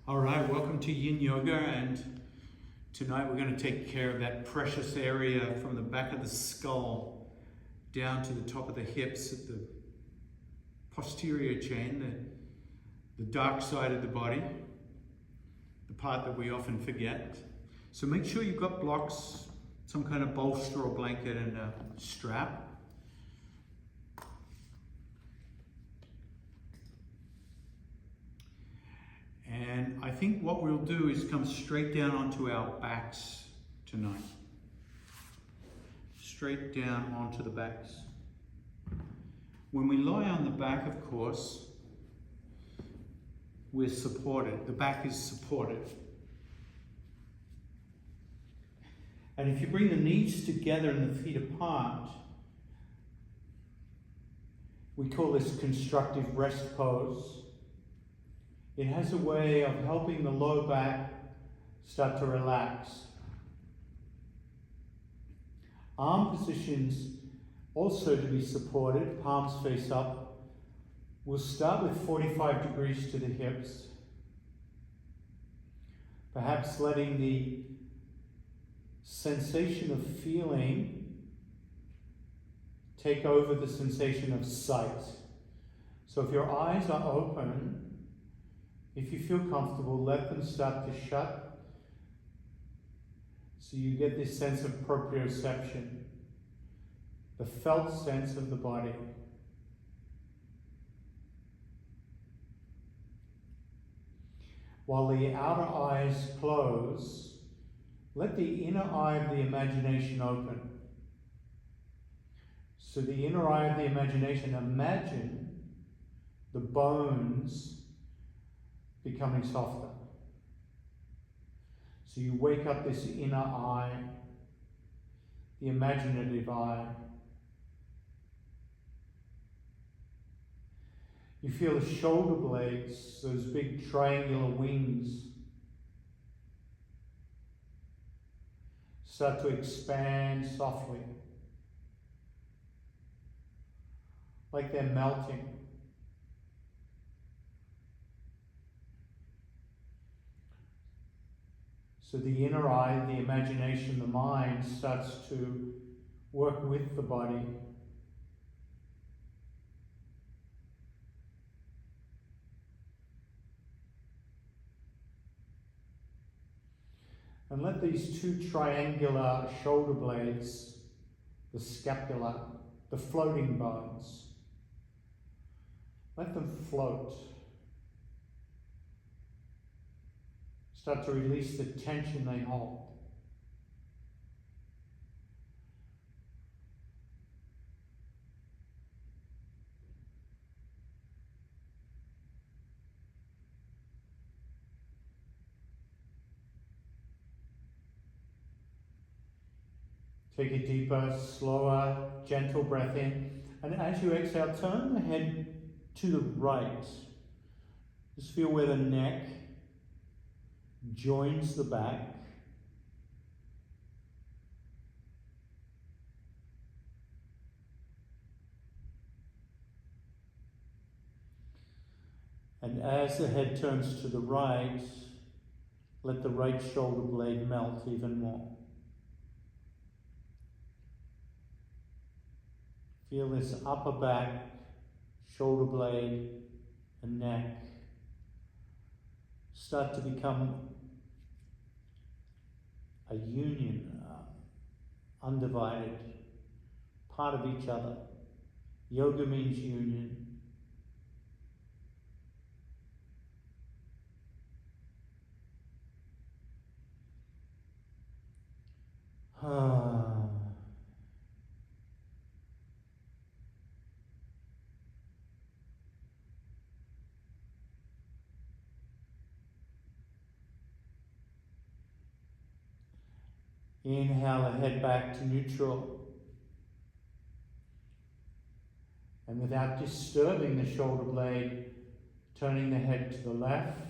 All right, welcome to Yin Yoga, and tonight we're going to take care of that precious area from the back of the skull down to the top of the hips at the posterior chain, the dark side of the body, the part that we often forget. So make sure you've got blocks, some kind of bolster or blanket and a strap. And I think what we'll do is come straight down onto our backs tonight. Straight down onto the backs. When we lie on the back, of course, we're supported. The back is supported. And if you bring the knees together and the feet apart, we call this constructive rest pose. It has a way of helping the low back start to relax. Arm positions also to be supported, palms face up. We'll start with 45 degrees to the hips. Perhaps letting the sensation of feeling take over the sensation of sight. So if your eyes are open, if you feel comfortable, let them start to shut so you get this sense of proprioception, the felt sense of the body. While the outer eyes close, let the inner eye of the imagination open. So the inner eye of the imagination, imagine the bones becoming softer. So you wake up this inner eye, the imaginative eye. You feel the shoulder blades, those big triangular wings, start to expand softly, like they're melting. So the inner eye, the imagination, the mind starts to work with the body. And let these two triangular shoulder blades, the scapula, the floating bones, let them float. Start to release the tension they hold. Take a deeper, slower, gentle breath in. And as you exhale, turn the head to the right. Just feel where the neck joins the back. And as the head turns to the right, let the right shoulder blade melt even more. Feel this upper back, shoulder blade, and neck start to become a union, undivided, part of each other. Yoga means union. Inhale the head back to neutral. And without disturbing the shoulder blade, turning the head to the left.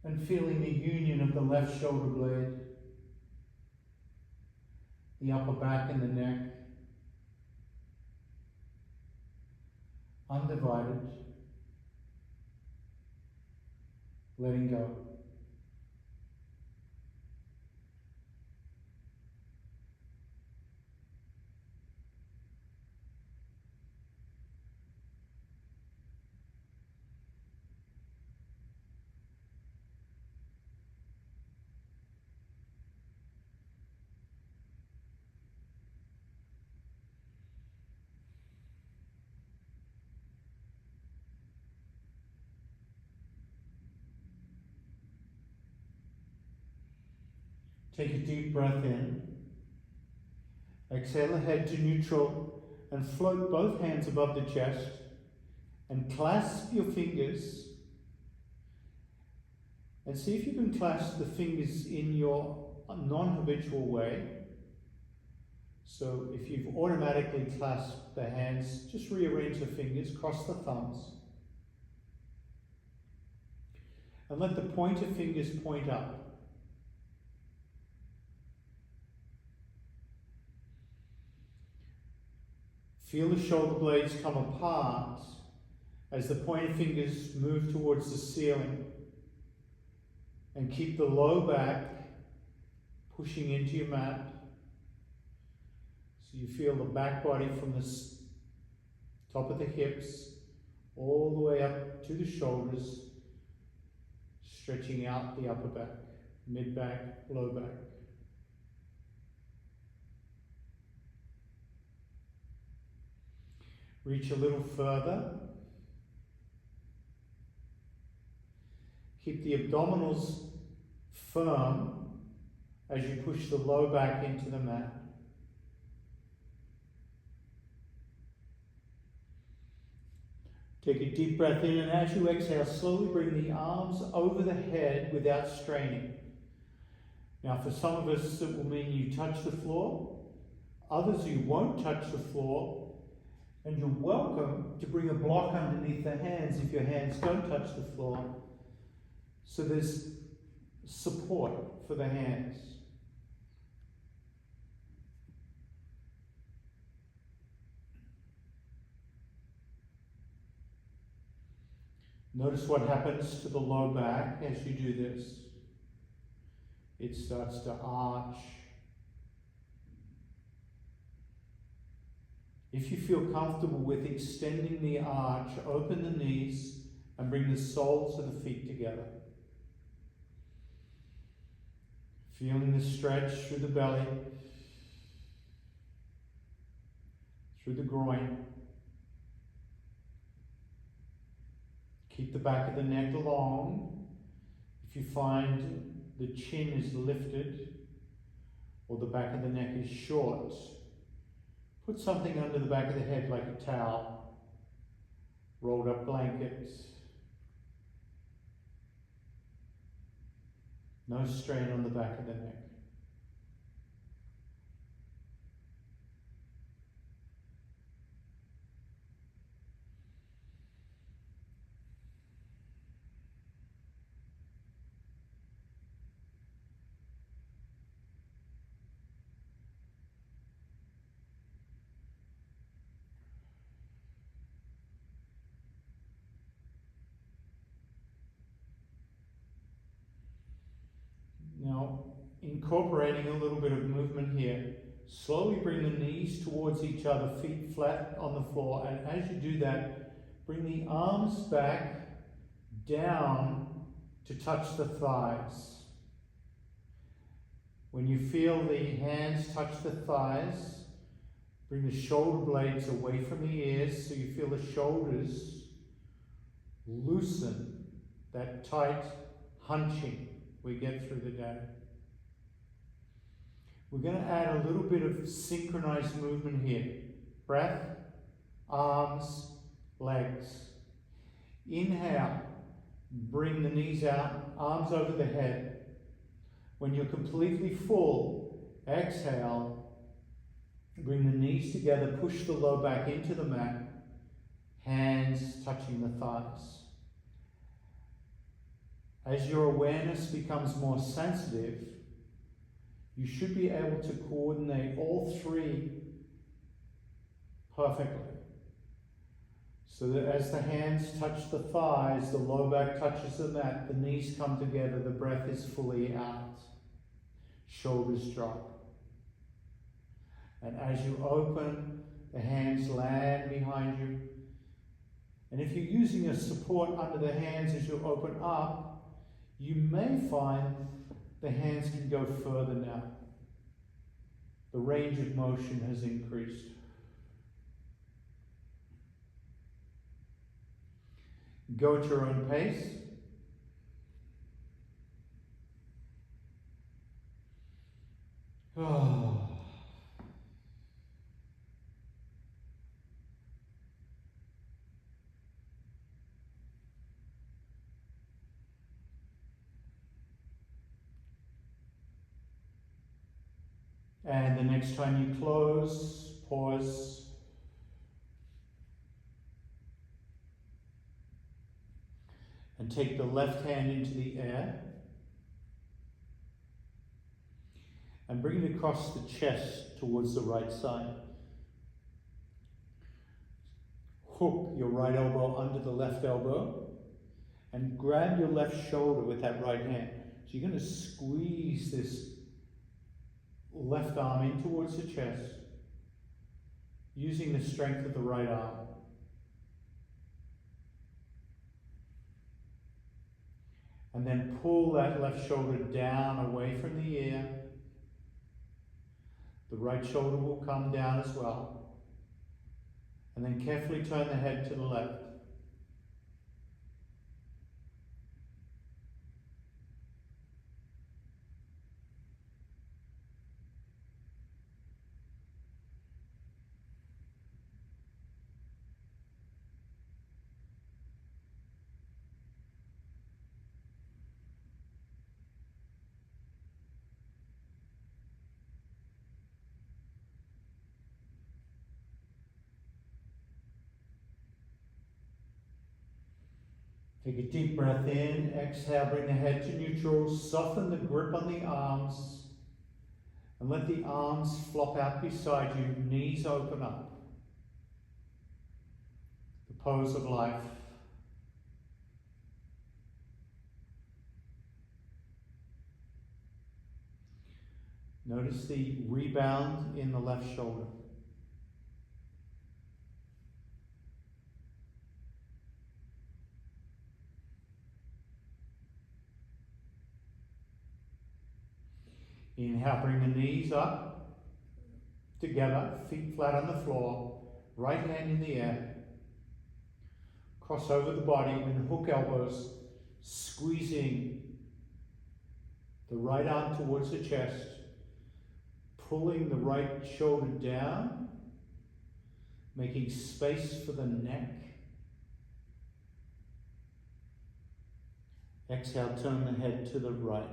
And feeling the union of the left shoulder blade, the upper back and the neck. undivided, letting go. Take a deep breath in. Exhale the head to neutral and float both hands above the chest and clasp your fingers. And see if you can clasp the fingers in your non-habitual way. So if you've automatically clasped the hands, just rearrange the fingers, cross the thumbs. And let the pointer fingers point up. Feel the shoulder blades come apart as the pointer fingers move towards the ceiling. And keep the low back pushing into your mat. So you feel the back body from the top of the hips all the way up to the shoulders, stretching out the upper back, mid back, low back. Reach a little further. Keep the abdominals firm as you push the low back into the mat. Take a deep breath in, and as you exhale, slowly bring the arms over the head without straining. Now, for some of us, it will mean you touch the floor. Others, you won't touch the floor. And you're welcome to bring a block underneath the hands if your hands don't touch the floor. So there's support for the hands. Notice what happens to the low back as you do this. It starts to arch. If you feel comfortable with extending the arch, open the knees and bring the soles of the feet together. Feeling the stretch through the belly, through the groin. Keep the back of the neck long. If you find the chin is lifted or the back of the neck is short, put something under the back of the head like a towel, rolled up blankets. No strain on the back of the neck. Now, incorporating a little bit of movement here, slowly bring the knees towards each other, feet flat on the floor, and as you do that, bring the arms back down to touch the thighs. When you feel the hands touch the thighs, bring the shoulder blades away from the ears so you feel the shoulders loosen, that tight hunching we get through the day. We're going to add a little bit of synchronized movement here. Breath, arms, legs. Inhale, bring the knees out, arms over the head. When you're completely full, exhale, bring the knees together, push the low back into the mat, hands touching the thighs. As your awareness becomes more sensitive, you should be able to coordinate all three perfectly. So that as the hands touch the thighs, the low back touches the mat, the knees come together, the breath is fully out. Shoulders drop. And as you open, the hands land behind you. And if you're using a support under the hands as you open up, you may find the hands can go further now. The range of motion has increased. Go at your own pace. Oh. And the next time you close, pause. And take the left hand into the air. And bring it across the chest towards the right side. Hook your right elbow under the left elbow. And grab your left shoulder with that right hand. So you're going to squeeze this left arm in towards the chest, using the strength of the right arm. And then pull that left shoulder down away from the ear. The right shoulder will come down as well. And then carefully turn the head to the left. Take a deep breath in, exhale, bring the head to neutral, soften the grip on the arms, and let the arms flop out beside you, knees open up. The pose of life. Notice the rebound in the left shoulder. Inhale, bring the knees up, together, feet flat on the floor, right hand in the air. Cross over the body and hook elbows, squeezing the right arm towards the chest, pulling the right shoulder down, making space for the neck. Exhale, turn the head to the right.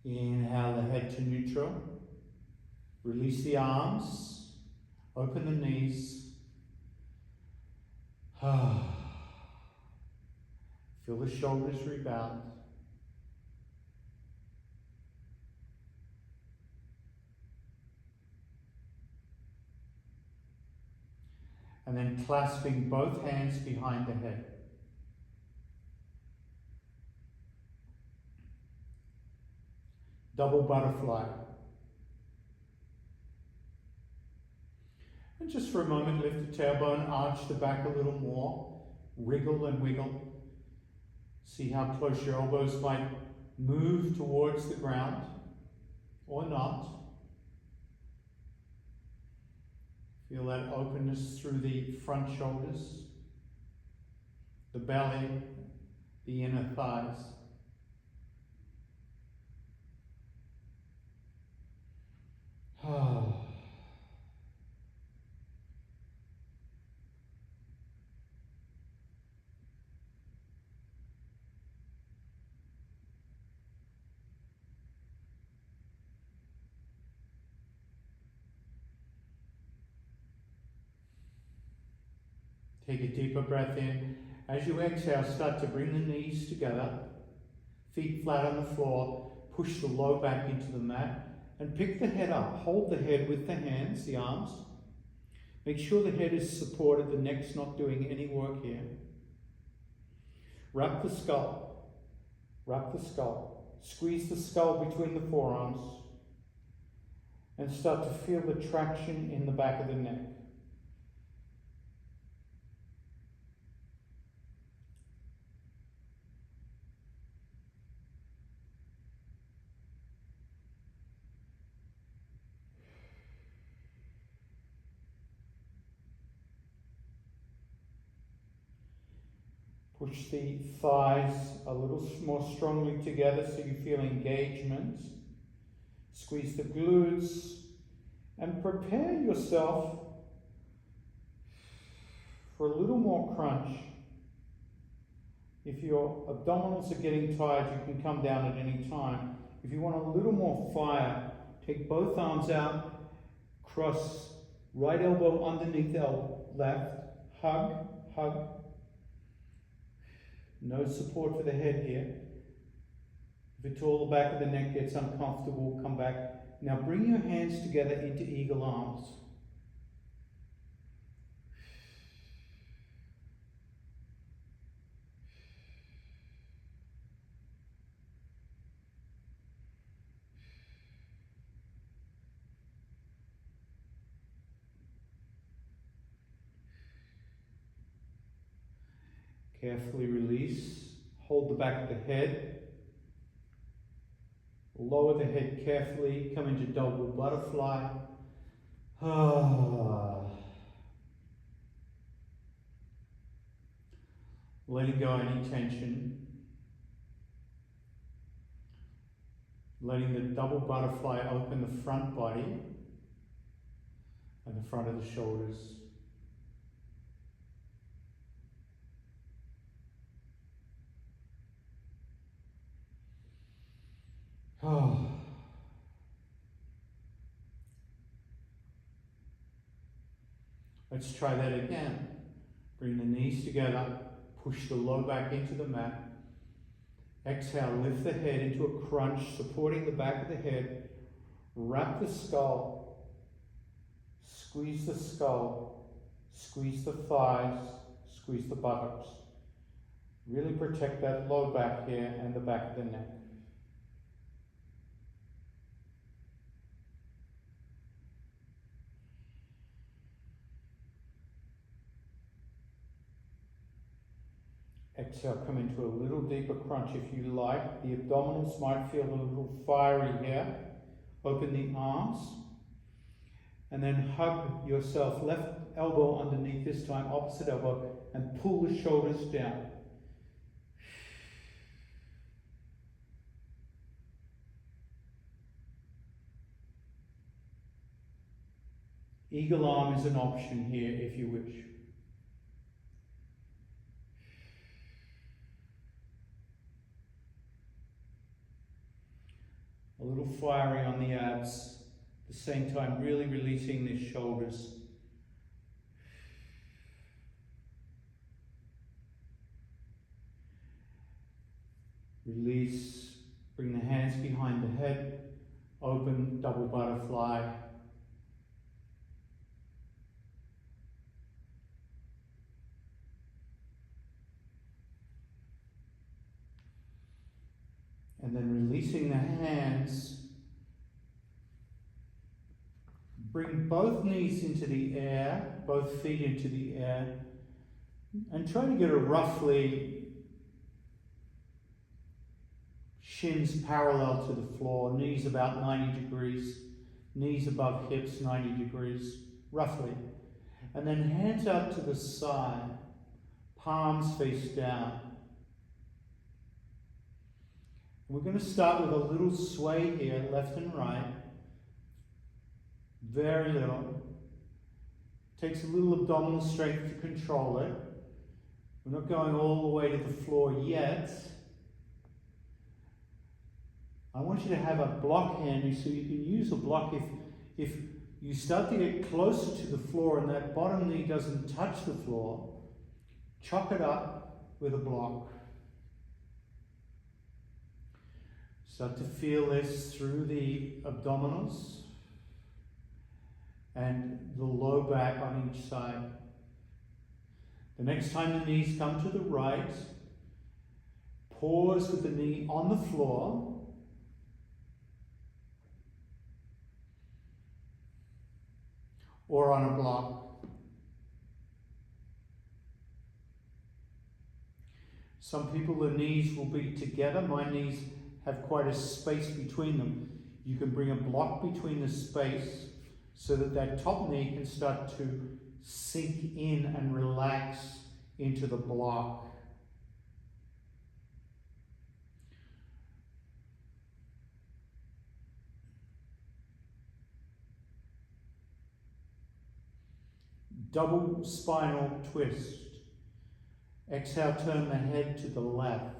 Inhale the head to neutral. Release the arms. Open the knees. Feel the shoulders rebound. And then clasping both hands behind the head. Double butterfly. And just for a moment, lift the tailbone, arch the back a little more, wriggle and wiggle. See how close your elbows might move towards the ground or not. Feel that openness through the front shoulders, the belly, the inner thighs. Take a deeper breath in. As you exhale, start to bring the knees together, feet flat on the floor, push the low back into the mat, and pick the head up. Hold the head with the hands, the arms. Make sure the head is supported, the neck's not doing any work here. Wrap the skull. Wrap the skull. Squeeze the skull between the forearms and start to feel the traction in the back of the neck. Push the thighs a little more strongly together so you feel engagement. Squeeze the glutes and prepare yourself for a little more crunch. If your abdominals are getting tired, you can come down at any time. If you want a little more fire, take both arms out, cross right elbow underneath left, hug, hug. No support for the head here. If at all the back of the neck gets uncomfortable, come back. Now bring your hands together into eagle arms. Carefully release. Hold the back of the head. Lower the head carefully. Come into double butterfly. Letting go any tension. Letting the double butterfly open the front body and the front of the shoulders. Let's try that again. Bring the knees together, push the low back into the mat. Exhale, lift the head into a crunch, supporting the back of the head. Wrap the skull, squeeze the skull, squeeze the thighs, squeeze the buttocks. Really protect that low back here and the back of the neck. Exhale, come into a little deeper crunch if you like. The abdominals might feel a little fiery here. Open the arms. And then hug yourself, left elbow underneath this time, opposite elbow, and pull the shoulders down. Eagle arm is an option here if you wish. A little fiery on the abs, at the same time really releasing the shoulders. Release, bring the hands behind the head, open double butterfly. And then releasing the hands, bring both knees into the air, both feet into the air, and try to get a roughly shins parallel to the floor, knees about 90 degrees, knees above hips 90 degrees, roughly. And then hands out to the side, palms face down. We're going to start with a little sway here, left and right. Very little. Takes a little abdominal strength to control it. We're not going all the way to the floor yet. I want you to have a block handy so you can use a block if you start to get closer to the floor and that bottom knee doesn't touch the floor, Chop it up with a block. Start to feel this through the abdominals and the low back on each side. The next time the knees come to the right, pause with the knee on the floor. Or on a block. Some people, the knees will be together. My knees have quite a space between them. You can bring a block between the space so that that top knee can start to sink in and relax into the block. Double spinal twist. Exhale, turn the head to the left.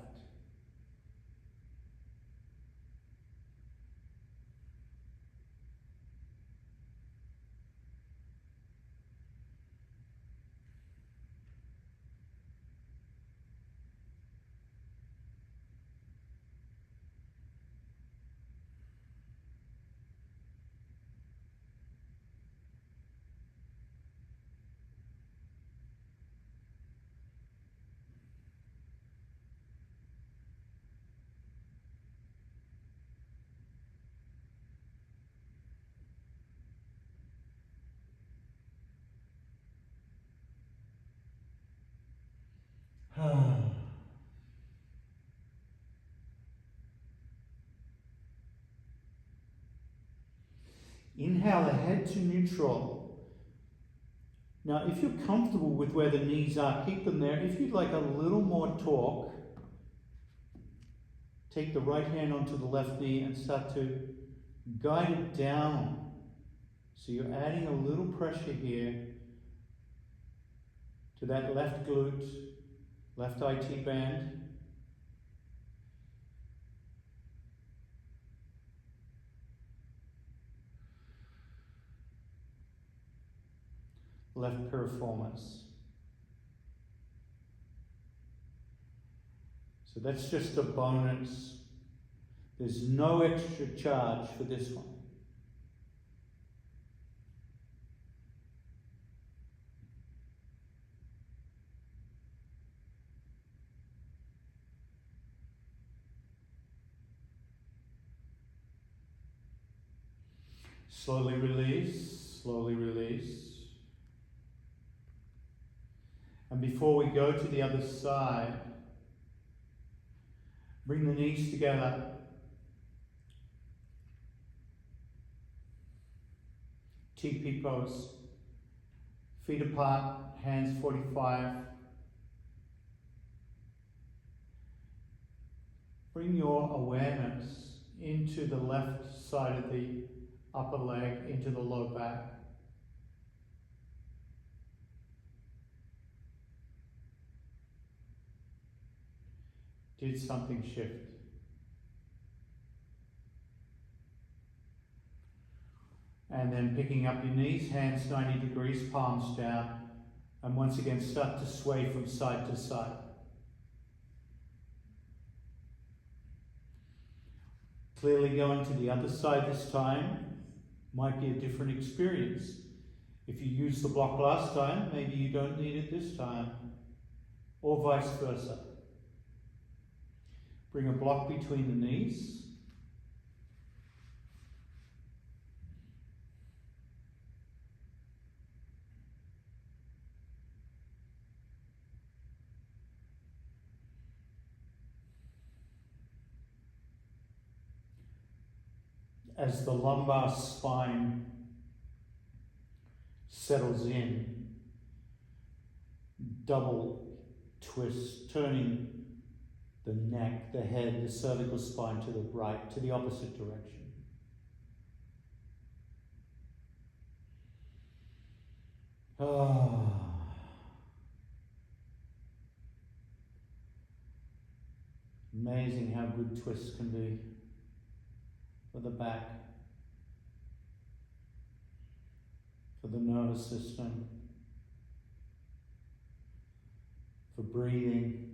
Inhale the head to neutral. Now, if you're comfortable with where the knees are, keep them there. If you'd like a little more torque, take the right hand onto the left knee and start to guide it down. So you're adding a little pressure here to that left glute, left IT band. Left piriformis. So that's just a bonus. There's no extra charge for this one. Slowly release, slowly release. And before we go to the other side, bring the knees together. TP pose. Feet apart, hands 45. Bring your awareness into the left side of the upper leg, into the low back. Did something shift? And then picking up your knees, hands 90 degrees, palms down, and once again start to sway from side to side. Clearly going to the other side this time might be a different experience. If you used the block last time, maybe you don't need it this time, or vice versa. Bring a block between the knees. As the lumbar spine settles in, double twist, turning the neck, the head, the cervical spine to the right, to the opposite direction. Amazing how good twists can be for the back, for the nervous system, for breathing.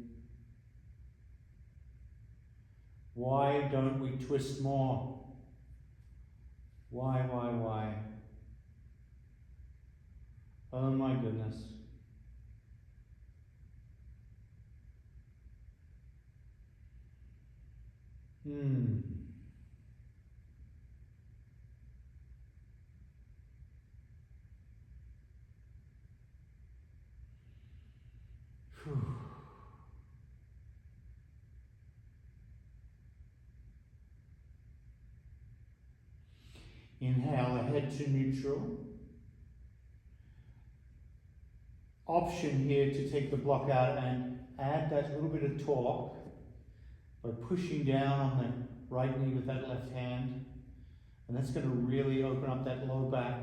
Why don't we twist more? Why? Oh my goodness. Whew. Inhale, head to neutral. Option here to take the block out and add that little bit of torque by pushing down on the right knee with that left hand. And that's going to really open up that low back.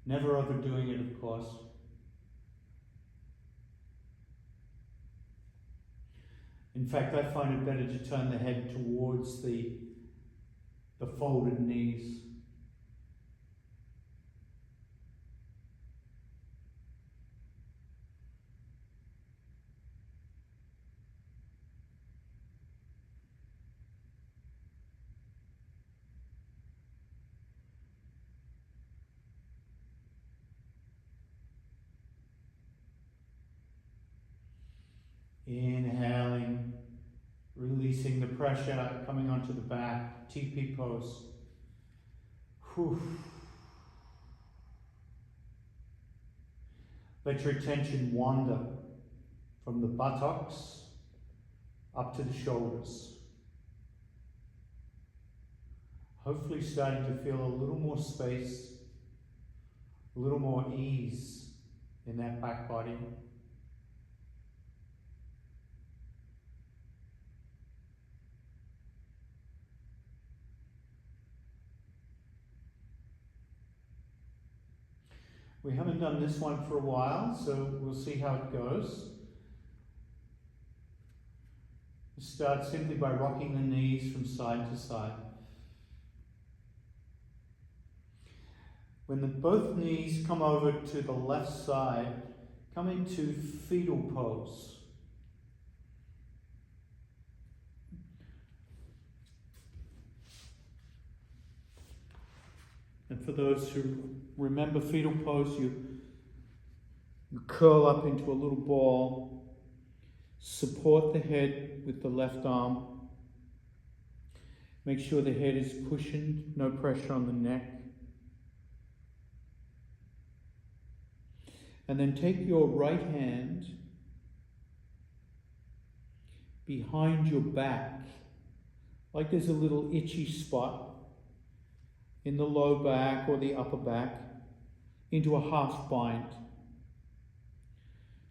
Never overdoing it, of course. In fact, I find it better to turn the head towards the folded knees. Inhaling, releasing the pressure, coming onto the back, TP pose. Whew. Let your attention wander from the buttocks up to the shoulders. Hopefully starting to feel a little more space, a little more ease in that back body. We haven't done this one for a while, so we'll see how it goes. Start simply by rocking the knees from side to side. When both knees come over to the left side, come into fetal pose. And for those who remember fetal pose, you curl up into a little ball, support the head with the left arm. Make sure the head is cushioned, no pressure on the neck. And then take your right hand behind your back, like there's a little itchy spot in the low back or the upper back, into a half bind.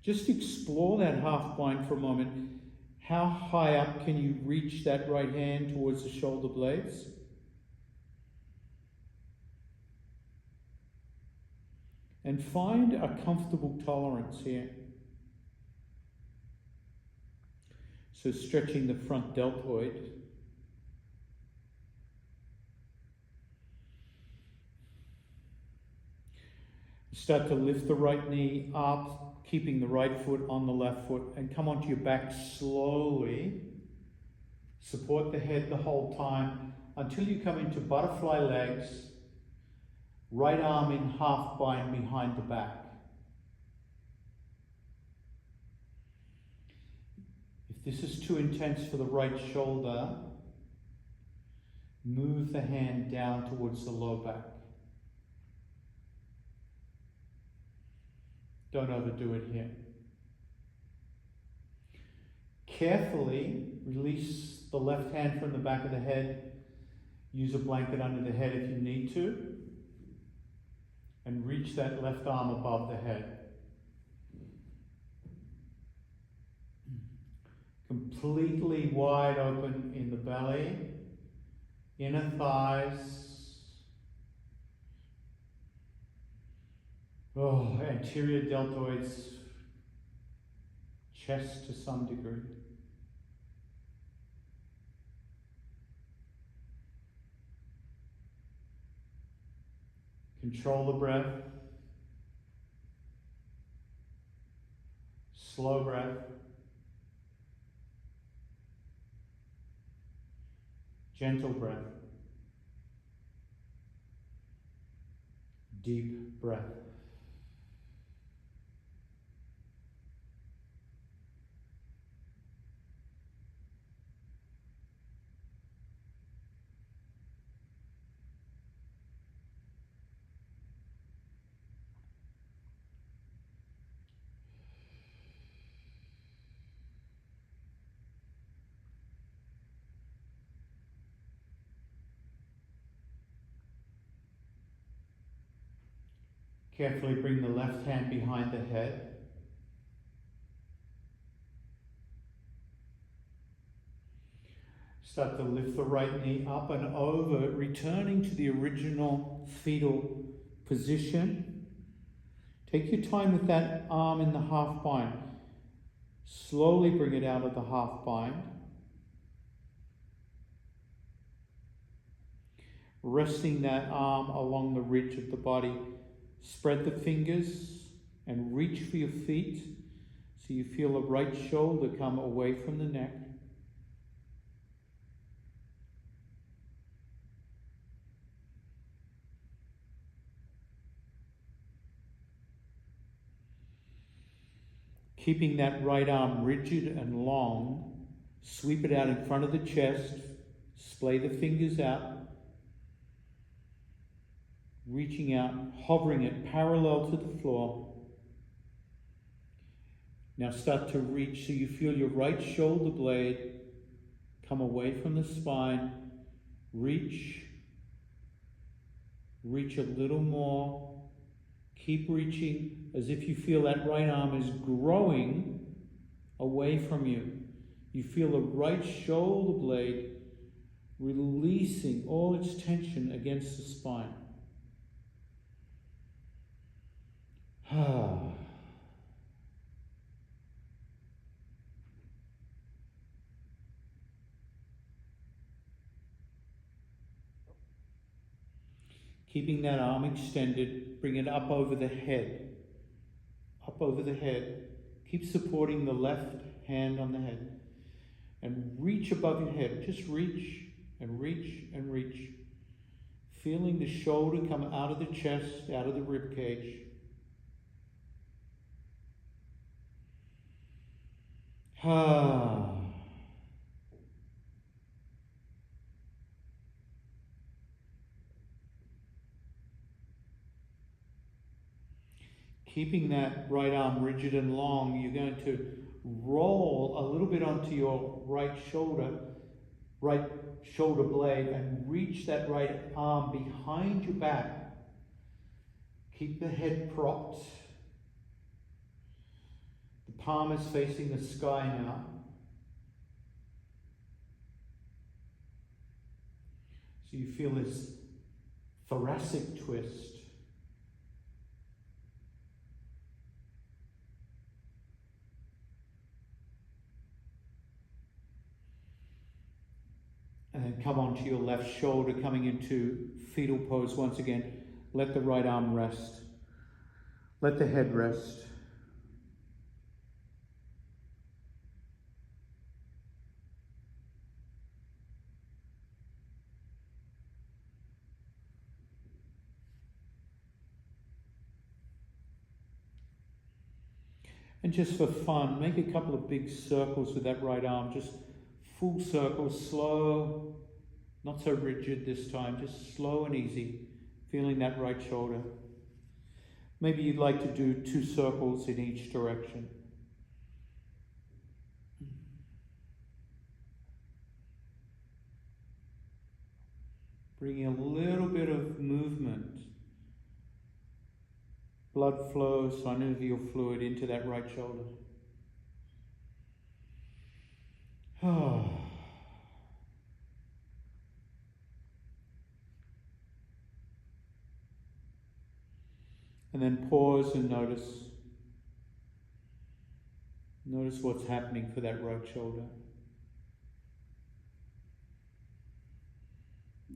Just explore that half bind for a moment. How high up can you reach that right hand towards the shoulder blades? And find a comfortable tolerance here. So stretching the front deltoid. Start to lift the right knee up, keeping the right foot on the left foot, and come onto your back slowly. Support the head the whole time until you come into butterfly legs, right arm in half bind behind the back. If this is too intense for the right shoulder, move the hand down towards the low back. Don't overdo it here. Carefully release the left hand from the back of the head. Use a blanket under the head if you need to. And reach that left arm above the head. Completely wide open in the belly, inner thighs. Oh, anterior deltoids, chest to some degree. Control the breath. Slow breath. Gentle breath. Deep breath. Carefully bring the left hand behind the head. Start to lift the right knee up and over, returning to the original fetal position. Take your time with that arm in the half bind. Slowly bring it out of the half bind. Resting that arm along the ridge of the body. Spread the fingers and reach for your feet so you feel the right shoulder come away from the neck. Keeping that right arm rigid and long, sweep it out in front of the chest, splay the fingers out, reaching out, hovering it parallel to the floor. Now start to reach so you feel your right shoulder blade come away from the spine. Reach a little more. Keep reaching as if you feel that right arm is growing away from you. You feel the right shoulder blade releasing all its tension against the spine. Keeping that arm extended, bring it up over the head. Up over the head. Keep supporting the left hand on the head. And reach above your head. Just reach and reach and reach. Feeling the shoulder come out of the chest, out of the rib cage. Keeping that right arm rigid and long, you're going to roll a little bit onto your right shoulder blade, and reach that right arm behind your back. Keep the head propped. The palm is facing the sky now. So you feel this thoracic twist. And then come onto your left shoulder, coming into fetal pose once again. Let the right arm rest. Let the head rest. And just for fun, make a couple of big circles with that right arm. Just full circles, slow, not so rigid this time, just slow and easy, feeling that right shoulder. Maybe you'd like to do 2 circles in each direction. Bringing a little bit of movement, blood flow, synovial fluid into that right shoulder. And then pause and notice. Notice what's happening for that right shoulder.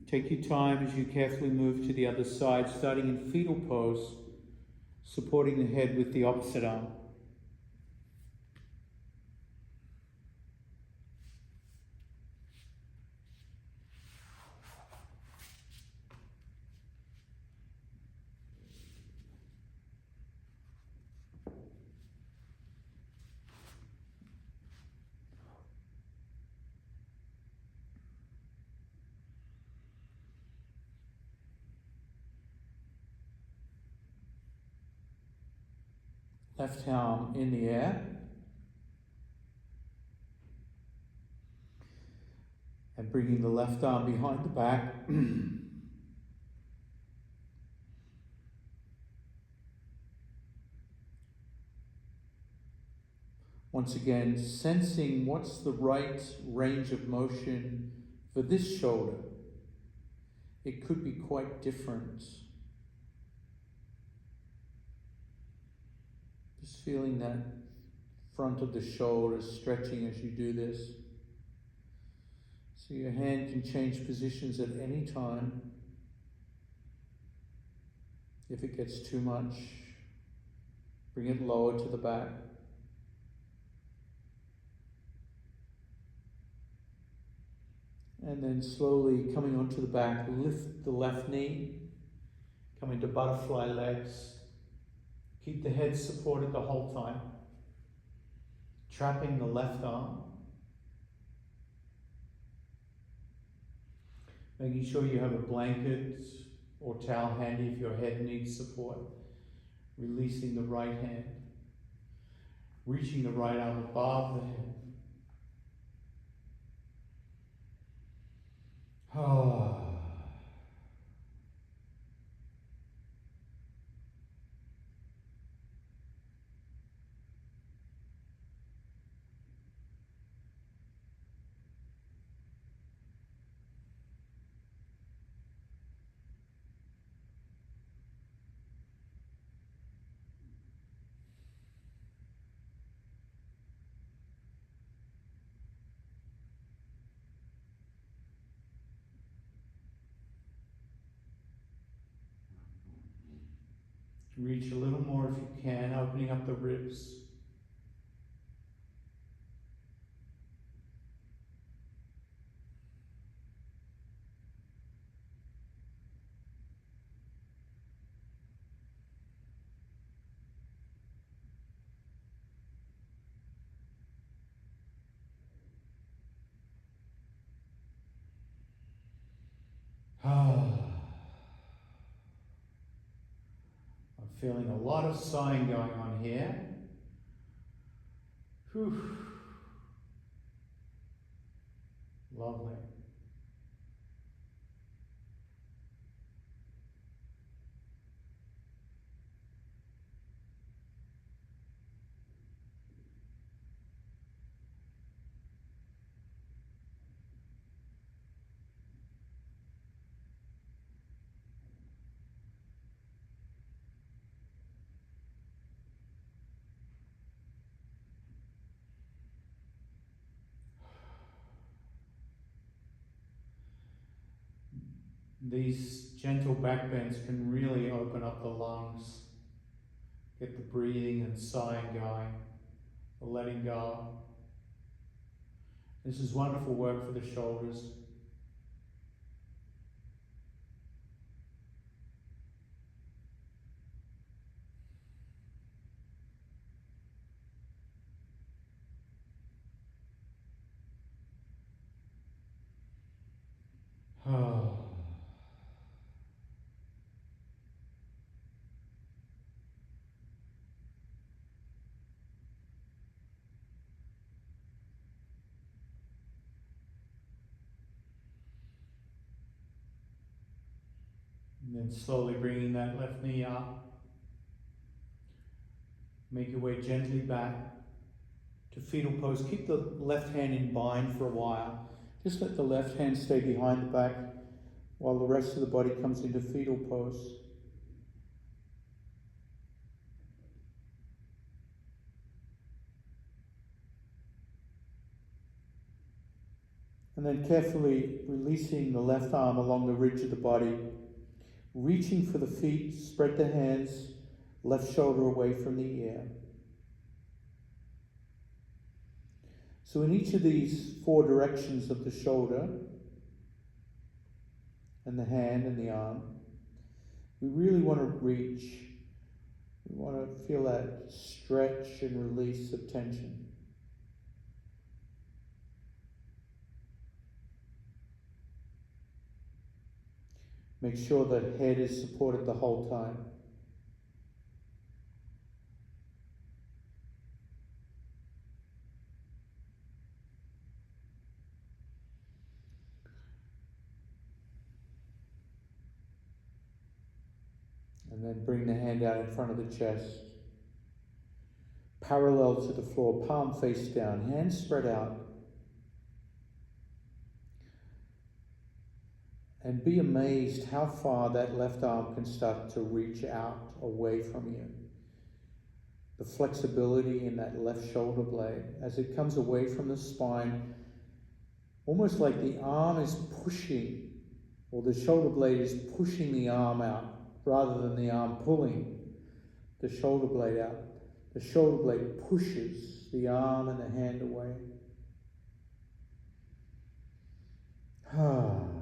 Take your time as you carefully move to the other side, starting in fetal pose, supporting the head with the opposite arm. left arm in the air. And bringing the left arm behind the back. Once again, sensing what's the right range of motion for this shoulder. It could be quite different. Just feeling that front of the shoulder stretching as you do this. So your hand can change positions at any time. If it gets too much, bring it lower to the back. And then slowly coming onto the back, lift the left knee, come into butterfly legs. Keep the head supported the whole time. Trapping the left arm. Making sure you have a blanket or towel handy if your head needs support. Releasing the right hand. Reaching the right arm above the head. Reach a little more if you can, opening up the ribs. I'm feeling a lot of sighing going on here. Whew. Lovely. These gentle back bends can really open up the lungs, get the breathing and sighing going, the letting go. This is wonderful work for the shoulders. And then slowly bringing that left knee up. Make your way gently back to fetal pose. Keep the left hand in bind for a while. Just let the left hand stay behind the back while the rest of the body comes into fetal pose. And then carefully releasing the left arm along the ridge of the body. Reaching for the feet, spread the hands, left shoulder away from the ear. So in each of these four directions of the shoulder, and the hand and the arm, we really want to reach. We want to feel that stretch and release of tension. Make sure that head is supported the whole time. And then bring the hand out in front of the chest. Parallel to the floor, palm face down, hands spread out. And be amazed how far that left arm can start to reach out away from you. The flexibility in that left shoulder blade as it comes away from the spine, almost like the arm is pushing, or the shoulder blade is pushing the arm out rather than the arm pulling the shoulder blade out. The shoulder blade pushes the arm and the hand away. Whew.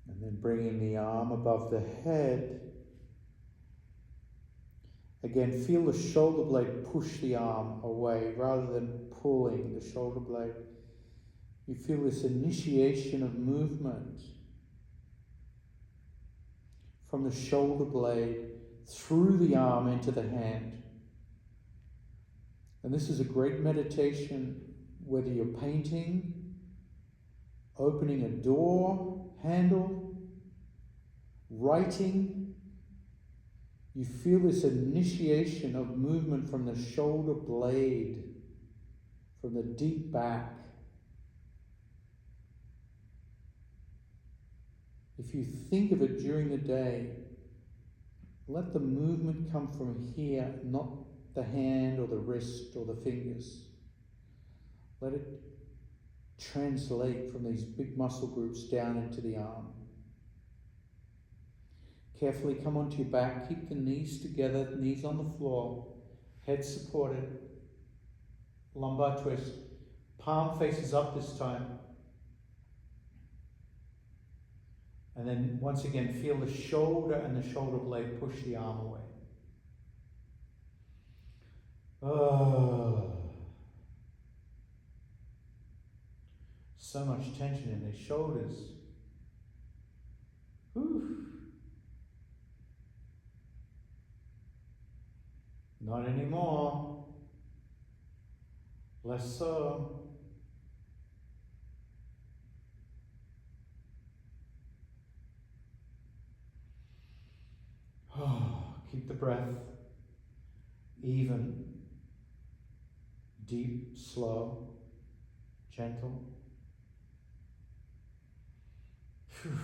And then bringing the arm above the head. Again, feel the shoulder blade push the arm away rather than pulling the shoulder blade. You feel this initiation of movement from the shoulder blade through the arm into the hand. And this is a great meditation, whether you're painting, opening a door handle, writing. You feel this initiation of movement from the shoulder blade, from the deep back. If you think of it during the day, let the movement come from here, not the hand or the wrist or the fingers. Let it translate from these big muscle groups down into the arm. Carefully come onto your back, keep the knees together, knees on the floor, head supported, lumbar twist, palm faces up this time. And then once again, feel the shoulder and the shoulder blade push the arm away. So much tension in the shoulders. Whew. Not anymore. Less so. Keep the breath even, deep, slow, gentle. And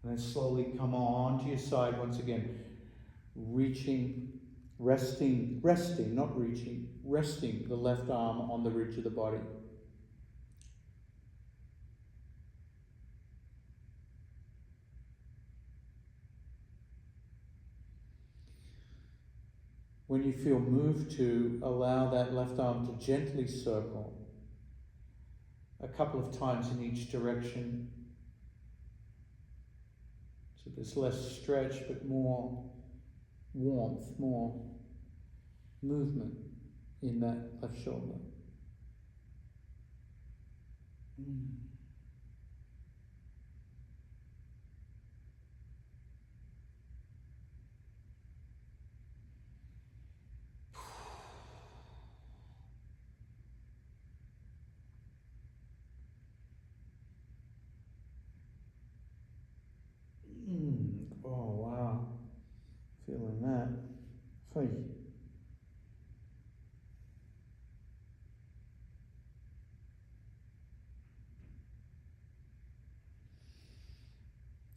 then slowly come on to your side once again, reaching, resting, not reaching, resting the left arm on the ridge of the body. When you feel moved to, allow that left arm to gently circle a couple of times in each direction. So there's less stretch, but more warmth, more movement in that left shoulder. Oh, wow. Feeling that. Hey.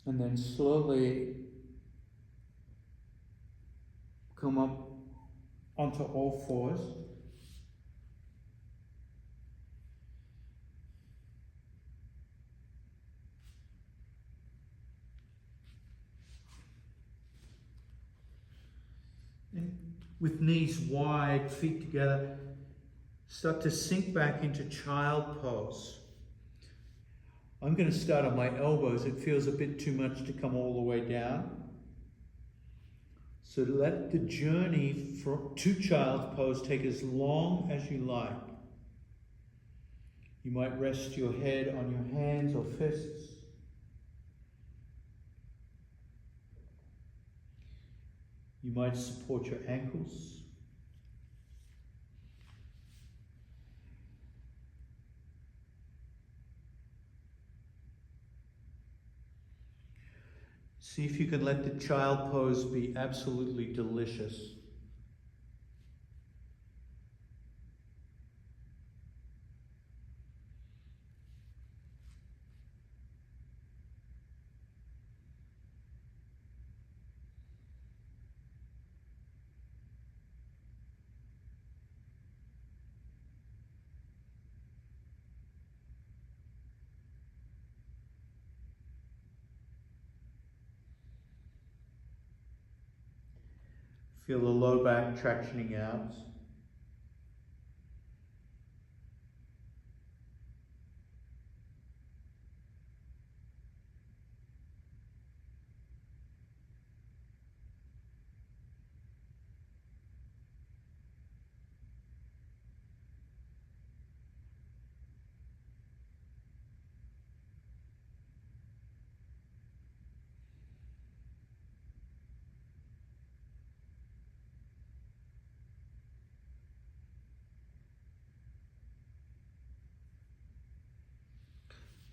And then slowly come up onto all fours. With knees wide, feet together, start to sink back into child pose. I'm going to start on my elbows. It feels a bit too much to come all the way down. So let the journey to child's pose take as long as you like. You might rest your head on your hands or fists. You might support your ankles. See if you can let the child pose be absolutely delicious. Feel the low back tractioning out.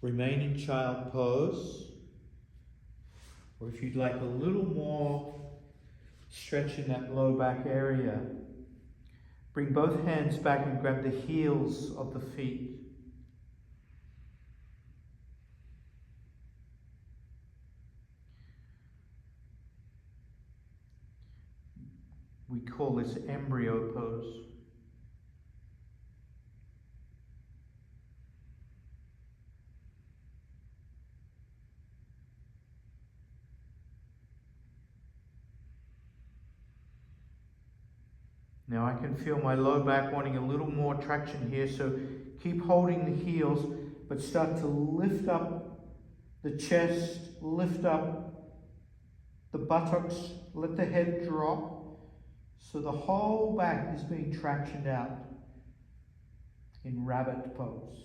Remain in child pose. Or if you'd like a little more stretch in that low back area, bring both hands back and grab the heels of the feet. We call this embryo pose. Now I can feel my low back wanting a little more traction here, so keep holding the heels, but start to lift up the chest, lift up the buttocks, let the head drop, so the whole back is being tractioned out in rabbit pose.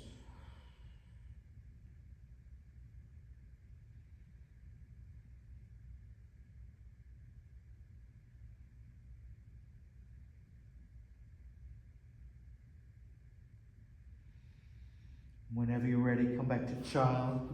Whenever you're ready, come back to child.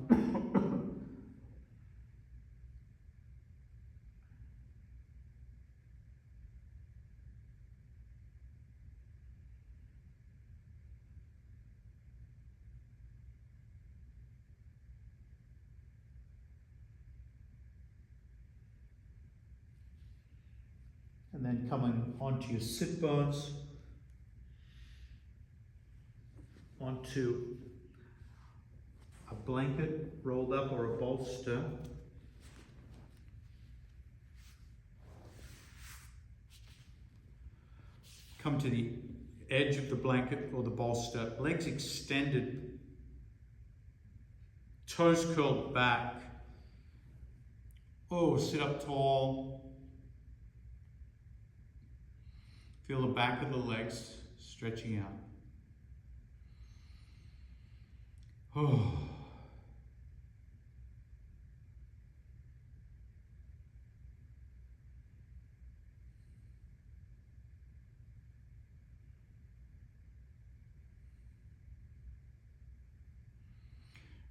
And then coming onto your sit bones, onto a blanket rolled up or a bolster. Come to the edge of the blanket or the bolster, legs extended, toes curled back. Oh, sit up tall. Feel the back of the legs stretching out. Oh.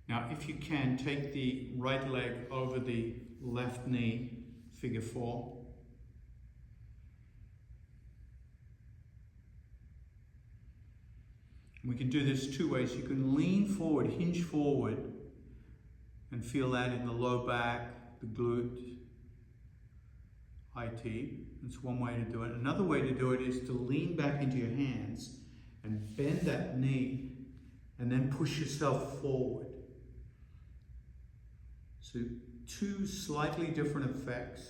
Now, if you can, take the right leg over the left knee, figure 4. We can do this 2 ways. You can lean forward, hinge forward, and feel that in the low back, the glute, IT. That's one way to do it. Another way to do it is to lean back into your hands and bend that knee and then push yourself forward. So 2 slightly different effects.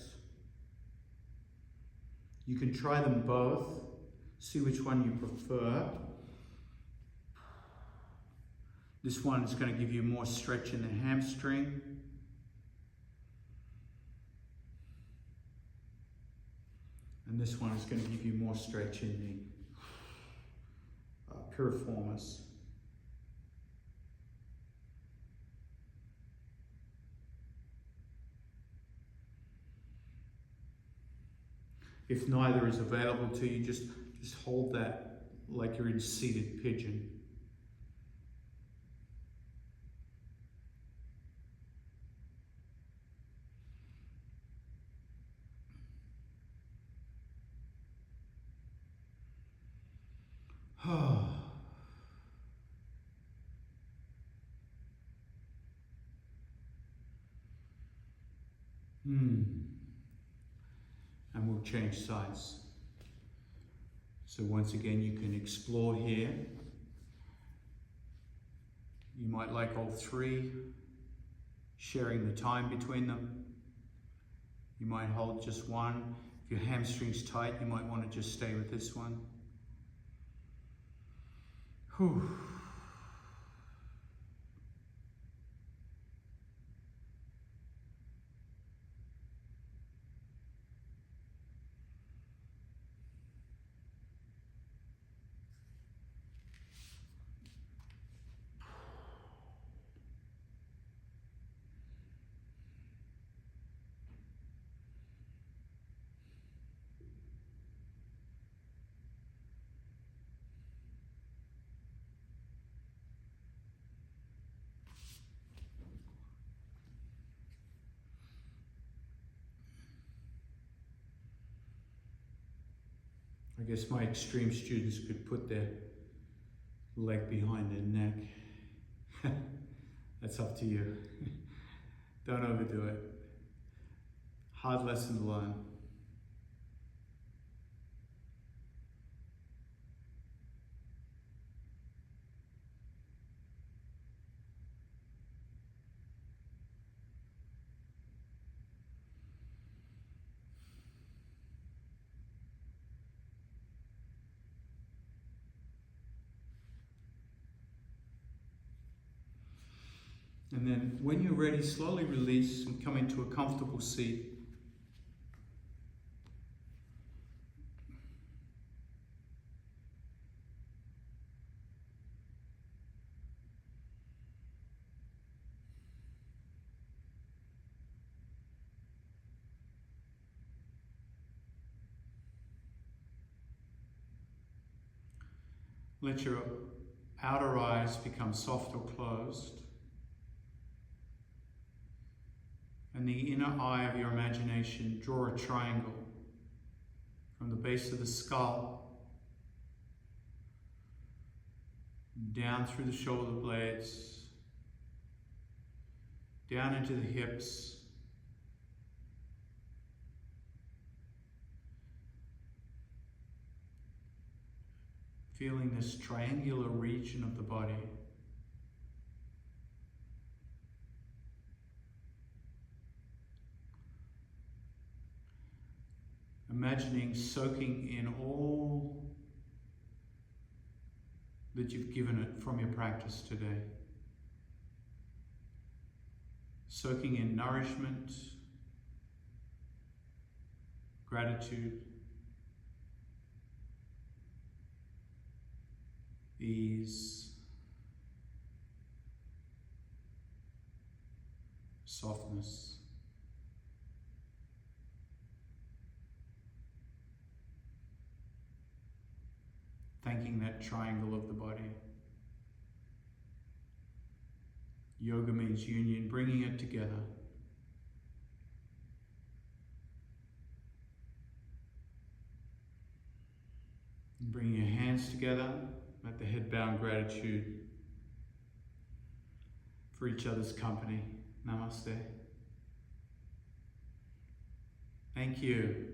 You can try them both, see which one you prefer. This one is going to give you more stretch in the hamstring. And this one is going to give you more stretch in the piriformis. If neither is available to you, just hold that like you're in seated pigeon. And we'll change sides. So once again, you can explore here. You might like all three, sharing the time between them. You might hold just one. If your hamstring's tight, you might want to just stay with this one. Whew. I guess my extreme students could put their leg behind their neck. That's up to you. Don't overdo it. Hard lesson to learn. And then when you're ready, slowly release and come into a comfortable seat. Let your outer eyes become soft or closed. And the inner eye of your imagination, draw a triangle from the base of the skull, down through the shoulder blades, down into the hips, feeling this triangular region of the body. Imagining soaking in all that you've given it from your practice today. Soaking in nourishment, gratitude, ease, softness. Thanking that triangle of the body. Yoga means union, bringing it together. And bringing your hands together, let the head bow in gratitude for each other's company. Namaste. Thank you.